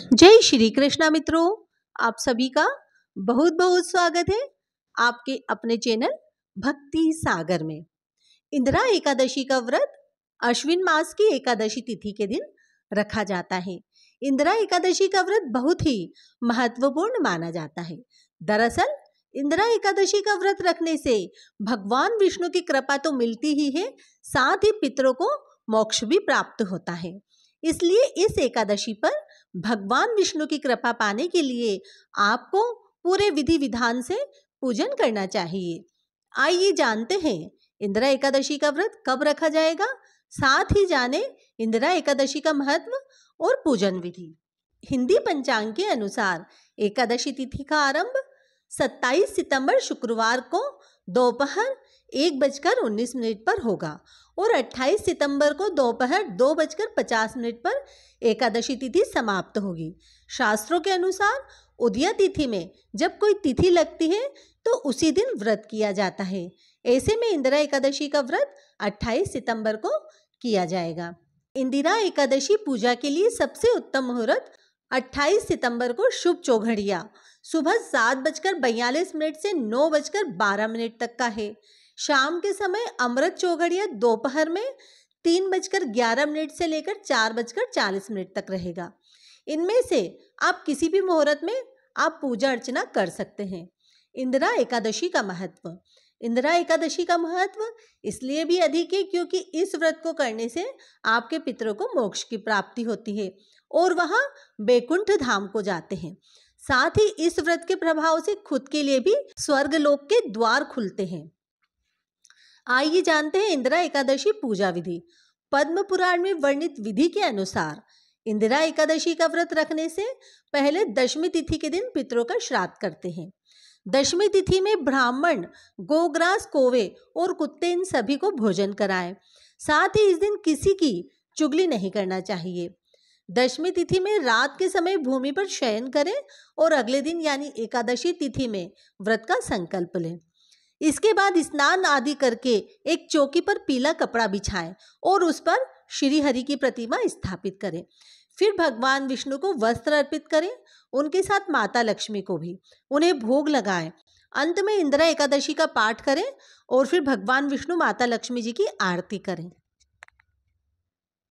जय श्री कृष्णा मित्रों, आप सभी का बहुत बहुत स्वागत है आपके अपने चैनल भक्ति सागर में। इंदिरा एकादशी का व्रत अश्विन मास की एकादशी तिथि के दिन रखा जाता है। इंदिरा एकादशी का व्रत बहुत ही महत्वपूर्ण माना जाता है। दरअसल इंदिरा एकादशी का व्रत रखने से भगवान विष्णु की कृपा तो मिलती ही है, साथ ही पितरों को मोक्ष भी प्राप्त होता है। इसलिए इस एकादशी पर भगवान विष्णु की कृपा पाने के लिए आपको पूरे विधि विधान से पूजन करना चाहिए। आइए जानते हैं इंदिरा एकादशी का व्रत कब रखा जाएगा, साथ ही जाने इंदिरा एकादशी का महत्व और पूजन विधि। हिंदी पंचांग के अनुसार एकादशी तिथि का आरंभ 27 सितंबर शुक्रवार को दोपहर 1:19 पर होगा और 28 सितंबर को दोपहर 2:50 पर एकादशी तिथि समाप्त होगी। शास्त्रों के अनुसार उदया तिथि में जब कोई तिथि लगती है तो उसी दिन व्रत किया जाता है। ऐसे में इंदिरा एकादशी का व्रत 28 सितंबर को किया जाएगा। इंदिरा एकादशी पूजा के लिए सबसे उत्तम मुहूर्त 28 सितंबर को शुभ चौघड़िया सुबह 7:42 से 9:12 तक का है। शाम के समय अमृत चौघड़िया दोपहर में 3:11 से लेकर 4:40 तक रहेगा। इनमें से आप किसी भी मुहूर्त में आप पूजा अर्चना कर सकते हैं। इंदिरा एकादशी का महत्व। इंदिरा एकादशी का महत्व इसलिए भी अधिक है क्योंकि इस व्रत को करने से आपके पितरों को मोक्ष की प्राप्ति होती है और वहां बैकुंठ धाम को जाते हैं। साथ ही इस व्रत के प्रभाव से खुद के लिए भी स्वर्गलोक के द्वार खुलते हैं। आइए जानते हैं इंदिरा एकादशी पूजा विधि। पद्म पुराण में वर्णित विधि के अनुसार इंदिरा एकादशी का व्रत रखने से पहले दशमी तिथि के दिन पितरों का श्राद्ध करते हैं। दशमी तिथि में ब्राह्मण गोग्रास, कौवे और कुत्ते इन सभी को भोजन कराएं। साथ ही इस दिन किसी की चुगली नहीं करना चाहिए। दशमी तिथि में रात के समय भूमि पर शयन करें और अगले दिन यानी एकादशी तिथि में व्रत का संकल्प लें। इसके बाद स्नान आदि करके एक चौकी पर पीला कपड़ा बिछाएं और उस पर श्री हरि की प्रतिमा स्थापित करें। फिर भगवान विष्णु को वस्त्र अर्पित करें, उनके साथ माता लक्ष्मी को भी। उन्हें भोग लगाएं। अंत में इंदिरा एकादशी का पाठ करें और फिर भगवान विष्णु माता लक्ष्मी जी की आरती करें।